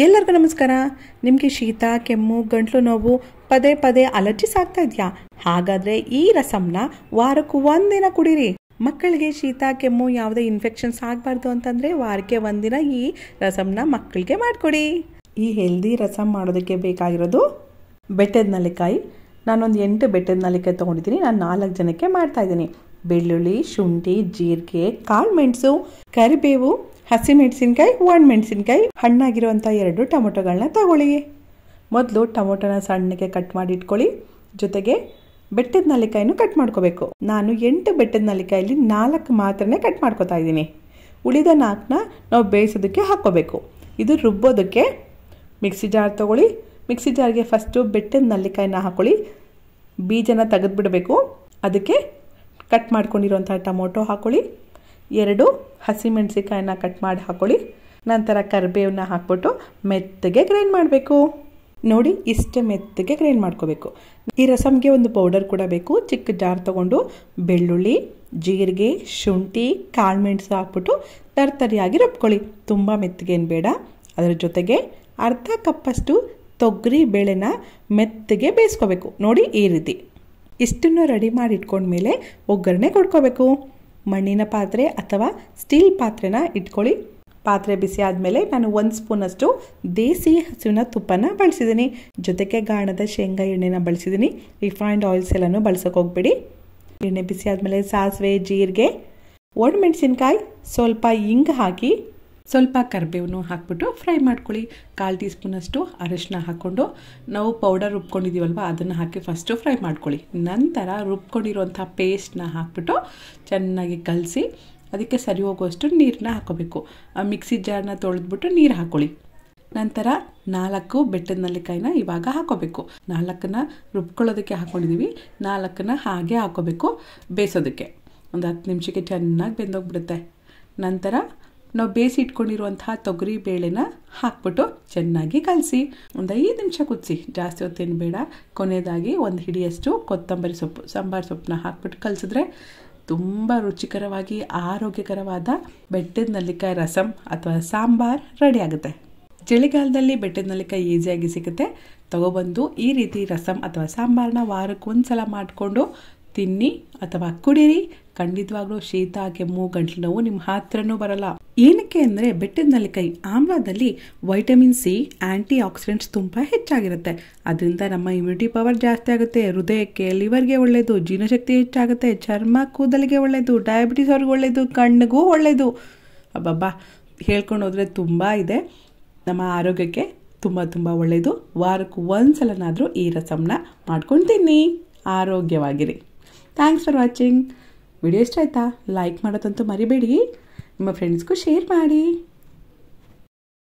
ಎಲ್ಲರಿಗೂ ನಮಸ್ಕಾರ. ನಿಮಗೆ ಶೀತ, ಕೆಮ್ಮು, ಗಂಟ್ಲು ನೋವು, ಪದೇ ಪದೇ ಅಲರ್ಜಿಸ್ ಆಗ್ತಾ ಇದೆಯಾ? ಹಾಗಾದರೆ ಈ ರಸಂನ ವಾರಕ್ಕೆ ಒಂದಿನ ಕುಡೀರಿ. ಮಕ್ಕಳಿಗೆ ಶೀತ, ಕೆಮ್ಮು, ಯಾವುದೇ ಇನ್ಫೆಕ್ಷನ್ಸ್ ಆಗಬಾರ್ದು ಅಂತಂದರೆ ವಾರಕ್ಕೆ ಒಂದಿನ ಈ ರಸಂನ ಮಕ್ಕಳಿಗೆ ಮಾಡಿಕೊಡಿ. ಈ ಹೆಲ್ದಿ ರಸಂ ಮಾಡೋದಕ್ಕೆ ಬೇಕಾಗಿರೋದು ಬೆಟ್ಟದ ನೆಲ್ಲಿಕಾಯಿ. ನಾನೊಂದು 8 ಬೆಟ್ಟದ ನೆಲ್ಲಿಕಾಯಿ ತೊಗೊಂಡಿದ್ದೀನಿ. ನಾನು 4 ಜನಕ್ಕೆ ಮಾಡ್ತಾಯಿದ್ದೀನಿ. ಬೆಳ್ಳುಳ್ಳಿ, ಶುಂಠಿ, ಜೀರಿಗೆ, ಕಾಳು ಮೆಣಸು, ಕರಿಬೇವು, ಹಸಿಮೆಣಸಿನ್ಕಾಯಿ, ಒಣಮೆಣಸಿನ್ಕಾಯಿ, ಹಣ್ಣಾಗಿರುವಂಥ 2 ಟೊಮೊಟೊಗಳನ್ನ ತಗೊಳ್ಳಿ. ಮೊದಲು ಟೊಮೊಟೊನ ಸಣ್ಣಗೆ ಕಟ್ ಮಾಡಿ ಇಟ್ಕೊಳ್ಳಿ. ಜೊತೆಗೆ ಬೆಟ್ಟದ ನೆಲ್ಲಿಕಾಯಿನೂ ಕಟ್ ಮಾಡ್ಕೋಬೇಕು. ನಾನು 8 ಬೆಟ್ಟದ ನೆಲ್ಲಿಕಾಯಲ್ಲಿ 4 ಮಾತ್ರನೇ ಕಟ್ ಮಾಡ್ಕೋತಾ ಇದ್ದೀನಿ. ಉಳಿದ 4ನ ನಾವು ಬೇಯಿಸೋದಕ್ಕೆ ಹಾಕ್ಕೋಬೇಕು. ಇದು ರುಬ್ಬೋದಕ್ಕೆ ಮಿಕ್ಸಿ ಜಾರ್ ತೊಗೊಳ್ಳಿ. ಮಿಕ್ಸಿ ಜಾರ್ಗೆ ಫಸ್ಟು ಬೆಟ್ಟದ ನೆಲ್ಲಿಕಾಯಿನ ಹಾಕ್ಕೊಳ್ಳಿ. ಬೀಜನ ತೆಗೆದುಬಿಡಬೇಕು. ಅದಕ್ಕೆ ಕಟ್ ಮಾಡ್ಕೊಂಡಿರೋಂಥ ಟೊಮೊಟೊ ಹಾಕ್ಕೊಳ್ಳಿ. 2 ಹಸಿಮೆಣಸಿಕಾಯಿನ ಕಟ್ ಮಾಡಿ ಹಾಕ್ಕೊಳ್ಳಿ. ನಂತರ ಕರಿಬೇವನ್ನ ಹಾಕ್ಬಿಟ್ಟು ಮೆತ್ತಗೆ ಗ್ರೈಂಡ್ ಮಾಡಬೇಕು. ನೋಡಿ, ಇಷ್ಟೇ ಮೆತ್ತಗೆ ಗ್ರೈಂಡ್ ಮಾಡ್ಕೋಬೇಕು. ಈ ರಸಮ್ಗೆ ಒಂದು ಪೌಡರ್ ಕೂಡ ಬೇಕು. ಚಿಕ್ಕ ಜಾರ್ ತೊಗೊಂಡು ಬೆಳ್ಳುಳ್ಳಿ, ಜೀರಿಗೆ, ಶುಂಠಿ, ಕಾಳು ಮೆಣಸು ಹಾಕ್ಬಿಟ್ಟು ತರ್ತರಿಯಾಗಿ ರುಬ್ಕೊಳ್ಳಿ. ತುಂಬ ಮೆತ್ತಗೆ ಏನು ಬೇಡ. ಅದರ ಜೊತೆಗೆ ಅರ್ಧ ಕಪ್ಪಷ್ಟು ತೊಗರಿ ಬೇಳೆನ ಮೆತ್ತಗೆ ಬೇಯಿಸ್ಕೋಬೇಕು. ನೋಡಿ, ಈ ರೀತಿ. ಇಷ್ಟನ್ನು ರೆಡಿ ಮಾಡಿ ಇಟ್ಕೊಂಡ್ಮೇಲೆ ಒಗ್ಗರಣೆ ಕೊಡ್ಕೋಬೇಕು. ಮಣ್ಣಿನ ಪಾತ್ರೆ ಅಥವಾ ಸ್ಟೀಲ್ ಪಾತ್ರೆನ ಇಟ್ಕೊಳ್ಳಿ. ಪಾತ್ರೆ ಬಿಸಿ ಆದಮೇಲೆ ನಾನು 1 ಸ್ಪೂನಷ್ಟು ದೇಸಿ ಹಸುವಿನ ತುಪ್ಪನ ಬಳಸಿದ್ದೀನಿ. ಜೊತೆಗೆ ಗಾಣದ ಶೇಂಗಾ ಎಣ್ಣೆನ ಬಳಸಿದ್ದೀನಿ. ರಿಫೈನ್ಡ್ ಆಯಿಲ್ಸ್ ಎಲ್ಲನೂ ಬಳಸೋಕೆ ಹೋಗ್ಬೇಡಿ. ಎಣ್ಣೆ ಬಿಸಿ ಆದಮೇಲೆ ಸಾಸಿವೆ, ಜೀರಿಗೆ, ಒಣಮೆಣಸಿನ್ಕಾಯಿ, ಸ್ವಲ್ಪ ಇಂಗು ಹಾಕಿ ಸ್ವಲ್ಪ ಕರಿಬೇವನ್ನು ಹಾಕ್ಬಿಟ್ಟು ಫ್ರೈ ಮಾಡ್ಕೊಳ್ಳಿ. 1/4 ಟೀ ಸ್ಪೂನಷ್ಟು ಅರಿಶಿನ ಹಾಕ್ಕೊಂಡು ನಾವು ಪೌಡರ್ ರುಬ್ಕೊಂಡಿದ್ದೀವಲ್ವ ಅದನ್ನು ಹಾಕಿ ಫಸ್ಟು ಫ್ರೈ ಮಾಡ್ಕೊಳ್ಳಿ. ನಂತರ ರುಬ್ಕೊಂಡಿರೋಂಥ ಪೇಸ್ಟ್ನ ಹಾಕ್ಬಿಟ್ಟು ಚೆನ್ನಾಗಿ ಕಲಸಿ ಅದಕ್ಕೆ ಸರಿ ಹೋಗುವಷ್ಟು ನೀರನ್ನ ಹಾಕ್ಕೋಬೇಕು. ಆ ಮಿಕ್ಸಿ ಜಾರ್ನ ತೊಳೆದ್ಬಿಟ್ಟು ನೀರು ಹಾಕ್ಕೊಳ್ಳಿ. ನಂತರ 4 ಬೆಟ್ಟದ ನೆಲ್ಲಿಕಾಯಿನ ಇವಾಗ ಹಾಕ್ಕೋಬೇಕು. 4ನ ರುಬ್ಕೊಳ್ಳೋದಕ್ಕೆ ಹಾಕ್ಕೊಂಡಿದ್ದೀವಿ. 4ನ ಹಾಗೆ ಹಾಕ್ಕೋಬೇಕು ಬೇಯಿಸೋದಕ್ಕೆ. ಒಂದು 10 ನಿಮಿಷಕ್ಕೆ ಚೆನ್ನಾಗಿ ಬೆಂದೋಗ್ಬಿಡುತ್ತೆ. ನಂತರ ನಾವು ಬೇಯಿಸಿ ಇಟ್ಕೊಂಡಿರುವಂತಹ ತೊಗರಿ ಬೇಳೆನ ಹಾಕ್ಬಿಟ್ಟು ಚೆನ್ನಾಗಿ ಕಲಸಿ ಒಂದು 5 ನಿಮಿಷ ಕುದಿಸಿ. ಜಾಸ್ತಿ ಹೊತ್ತೇನು ಬೇಡ. ಕೊನೆಯದಾಗಿ 1 ಹಿಡಿಯಷ್ಟು ಕೊತ್ತಂಬರಿ ಸೊಪ್ಪು, ಸಾಂಬಾರು ಸೊಪ್ಪನ್ನ ಹಾಕ್ಬಿಟ್ಟು ಕಲಿಸಿದ್ರೆ ತುಂಬ ರುಚಿಕರವಾಗಿ ಆರೋಗ್ಯಕರವಾದ ಬೆಟ್ಟದ ನೆಲ್ಲಿಕಾಯಿ ರಸಂ ಅಥವಾ ಸಾಂಬಾರ್ ರೆಡಿ ಆಗುತ್ತೆ. ಚಳಿಗಾಲದಲ್ಲಿ ಬೆಟ್ಟದ ನೆಲ್ಲಿಕಾಯಿ ಈಸಿಯಾಗಿ ಸಿಗುತ್ತೆ. ತಗೊಬಂದು ಈ ರೀತಿ ರಸಂ ಅಥವಾ ಸಾಂಬಾರನ್ನ ವಾರಕ್ಕೆ 1 ಸಲ ಮಾಡಿಕೊಂಡು ತಿನ್ನಿ ಅಥವಾ ಕುಡೀರಿ. ಖಂಡಿತವಾಗ್ಲೂ ಶೀತ, ಕೆಮ್ಮು, ಗಂಟ್ಲು ನೋವು ನಿಮ್ಮ ಹತ್ರನೂ ಬರಲ್ಲ. ಏನಕ್ಕೆ ಅಂದರೆ ಬೆಟ್ಟದ ನೆಲ್ಲಿಕಾಯಿ ಆಮ್ಲದಲ್ಲಿ ವೈಟಮಿನ್ ಸಿ, ಆ್ಯಂಟಿ ಆಕ್ಸಿಡೆಂಟ್ಸ್ ತುಂಬ ಹೆಚ್ಚಾಗಿರುತ್ತೆ. ಅದರಿಂದ ನಮ್ಮ ಇಮ್ಯುನಿಟಿ ಪವರ್ ಜಾಸ್ತಿ ಆಗುತ್ತೆ. ಹೃದಯಕ್ಕೆ, ಲಿವರ್ಗೆ ಒಳ್ಳೆಯದು, ಜೀರ್ಣಶಕ್ತಿ ಹೆಚ್ಚಾಗುತ್ತೆ, ಚರ್ಮ ಕೂದಲಿಗೆ ಒಳ್ಳೆಯದು, ಡಯಾಬಿಟಿಸ್ ಅವ್ರಿಗೆ ಒಳ್ಳೆಯದು, ಕಣ್ಣಿಗೂ ಒಳ್ಳೆಯದು. ಅಬ್ಬಬ್ಬಾ, ಹೇಳ್ಕೊಂಡು ಹೋದರೆ ತುಂಬ ಇದೆ. ನಮ್ಮ ಆರೋಗ್ಯಕ್ಕೆ ತುಂಬ ಒಳ್ಳೆಯದು. ವಾರಕ್ಕೆ 1 ಸಲನಾದರೂ ಈ ರಸಂನ ಮಾಡ್ಕೊಂಡು ತಿನ್ನಿ, ಆರೋಗ್ಯವಾಗಿರಿ. Thanks for watching. ವಿಡಿಯೋ ಇಷ್ಟ ಆಯಿತಾ? ಲೈಕ್ ಮಾಡೋದಂತೂ ಮರಿಬೇಡಿ. ನಿಮ್ಮ ಫ್ರೆಂಡ್ಸ್ಗೂ ಶೇರ್ ಮಾಡಿ.